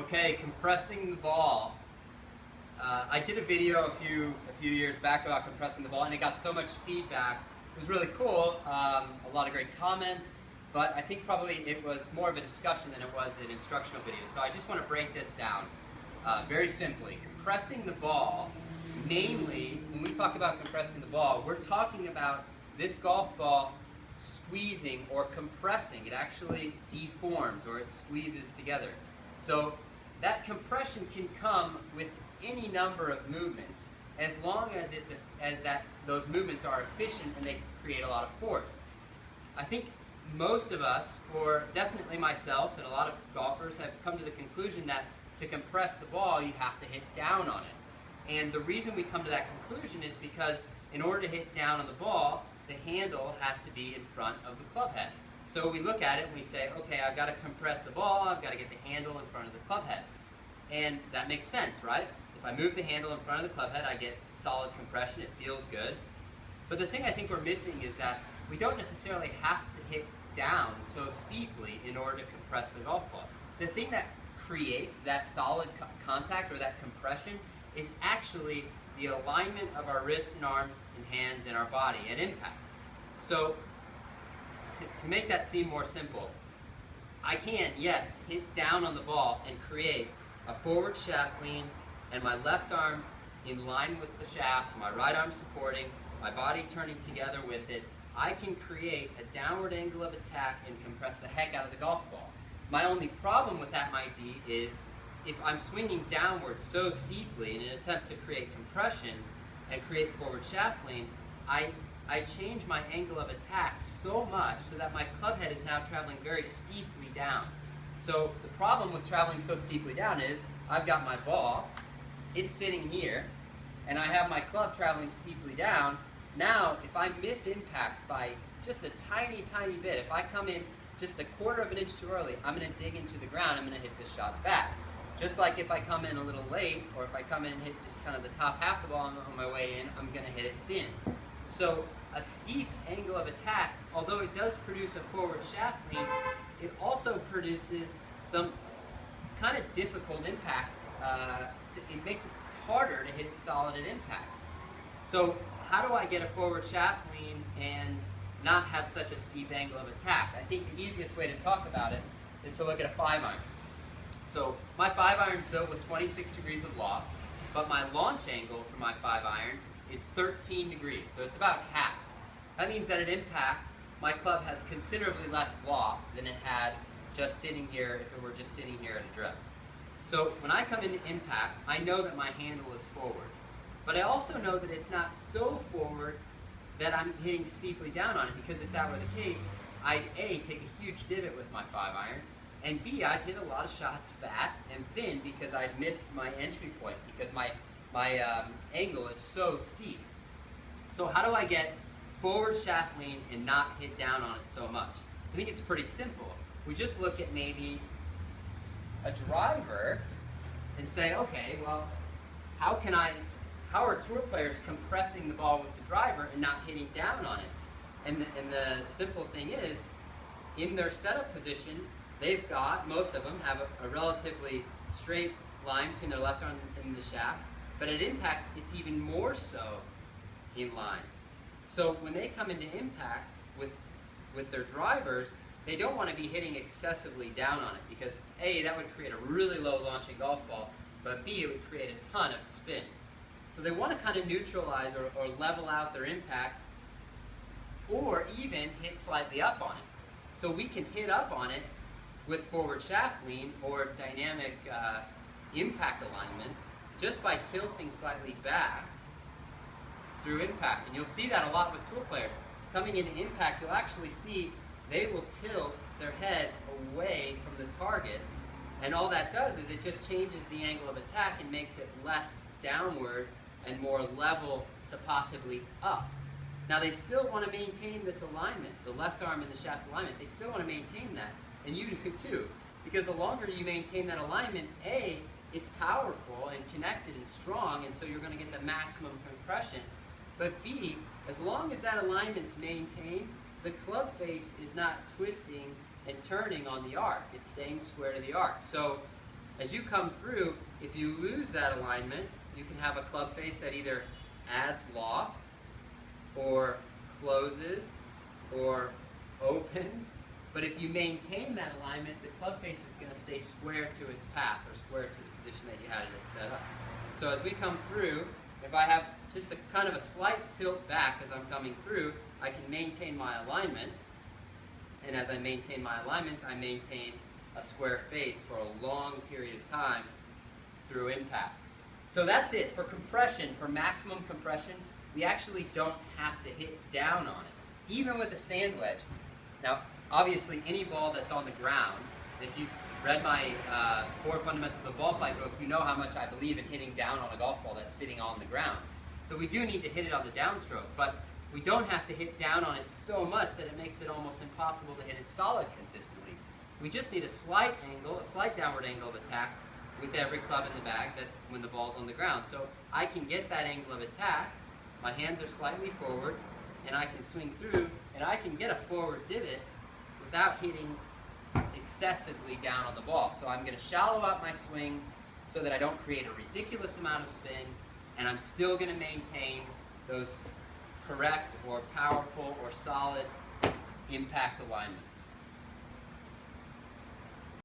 Okay, compressing the ball. I did a video a few years back about compressing the ball, and it got so much feedback. It was really cool, a lot of great comments, but I think probably it was more of a discussion than it was an instructional video. So I just want to break this down very simply. Compressing the ball, namely, when we talk about compressing the ball, we're talking about this golf ball squeezing or compressing. It actually deforms or it squeezes together. So that compression can come with any number of movements, as long as those movements are efficient and they create a lot of force. I think most of us, or definitely myself and a lot of golfers, have come to the conclusion that to compress the ball you have to hit down on it. And the reason we come to that conclusion is because in order to hit down on the ball, the handle has to be in front of the club head. So we look at it and we say, okay, I've got to compress the ball, I've got to get the handle in front of the club head. And that makes sense, right? If I move the handle in front of the club head, I get solid compression, it feels good. But the thing I think we're missing is that we don't necessarily have to hit down so steeply in order to compress the golf ball. The thing that creates that solid contact or that compression is actually the alignment of our wrists and arms and hands and our body at impact. So to make that seem more simple, I can, yes, hit down on the ball and create a forward shaft lean and my left arm in line with the shaft, my right arm supporting, my body turning together with it. I can create a downward angle of attack and compress the heck out of the golf ball. My only problem with that might be is if I'm swinging downward so steeply in an attempt to create compression and create forward shaft lean, I change my angle of attack so much so that my club head is now traveling very steeply down. So the problem with traveling so steeply down is I've got my ball, it's sitting here, and I have my club traveling steeply down. Now, if I miss impact by just a tiny, tiny bit, if I come in just a quarter of an inch too early, I'm going to dig into the ground, I'm going to hit this shot back. Just like if I come in a little late, or if I come in and hit just kind of the top half of the ball on my way in, I'm going to hit it thin. So a steep angle of attack, although it does produce a forward shaft lean, it also produces some kind of difficult impact. It makes it harder to hit it solid at impact. So how do I get a forward shaft lean and not have such a steep angle of attack? I think the easiest way to talk about it is to look at a 5-iron. So my 5-iron is built with 26 degrees of loft, but my launch angle for my 5-iron is 13 degrees, so it's about half. That means that at impact, my club has considerably less loft than it had just sitting here if it were just sitting here at address. So when I come into impact, I know that my handle is forward. But I also know that it's not so forward that I'm hitting steeply down on it, because if that were the case, I'd A, take a huge divot with my 5-iron, and B, I'd hit a lot of shots fat and thin because I'd missed my entry point because my angle is so steep. So how do I get forward shaft lean and not hit down on it so much? I think it's pretty simple. We just look at maybe a driver and say, okay, well, how are tour players compressing the ball with the driver and not hitting down on it? And the simple thing is, in their setup position, they've got, most of them have a relatively straight line between their left arm and the shaft, but at impact, it's even more so in line. So when they come into impact with their drivers, they don't want to be hitting excessively down on it, because A, that would create a really low launching golf ball, but B, it would create a ton of spin. So they want to kind of neutralize or level out their impact, or even hit slightly up on it. So we can hit up on it with forward shaft lean or dynamic impact alignments just by tilting slightly back through impact. And you'll see that a lot with tour players. Coming into impact, you'll actually see they will tilt their head away from the target, and all that does is it just changes the angle of attack and makes it less downward and more level to possibly up. Now they still want to maintain this alignment, the left arm and the shaft alignment. They still want to maintain that, and you do too, because the longer you maintain that alignment, A, it's powerful and connected and strong, and so you're going to get the maximum compression. But B, as long as that alignment's maintained, the club face is not twisting and turning on the arc. It's staying square to the arc. So As you come through, if you lose that alignment, you can have a club face that either adds loft, or closes, or opens. But if you maintain that alignment, the club face is going to stay square to its path, or square to the position that you had it set up. So as we come through, if I have just a kind of a slight tilt back as I'm coming through, I can maintain my alignments. And as I maintain my alignments, I maintain a square face for a long period of time through impact. So that's it. For compression, for maximum compression, we actually don't have to hit down on it, even with a sand wedge. Now, obviously, any ball that's on the ground, if you've read my 4 Fundamentals of Ball Flight book, you know how much I believe in hitting down on a golf ball that's sitting on the ground. So we do need to hit it on the downstroke, but we don't have to hit down on it so much that it makes it almost impossible to hit it solid consistently. We just need a slight angle, a slight downward angle of attack with every club in the bag that when the ball's on the ground. So I can get that angle of attack, my hands are slightly forward, and I can swing through, and I can get a forward divot without hitting excessively down on the ball. So I'm going to shallow out my swing so that I don't create a ridiculous amount of spin, and I'm still going to maintain those correct or powerful or solid impact alignments.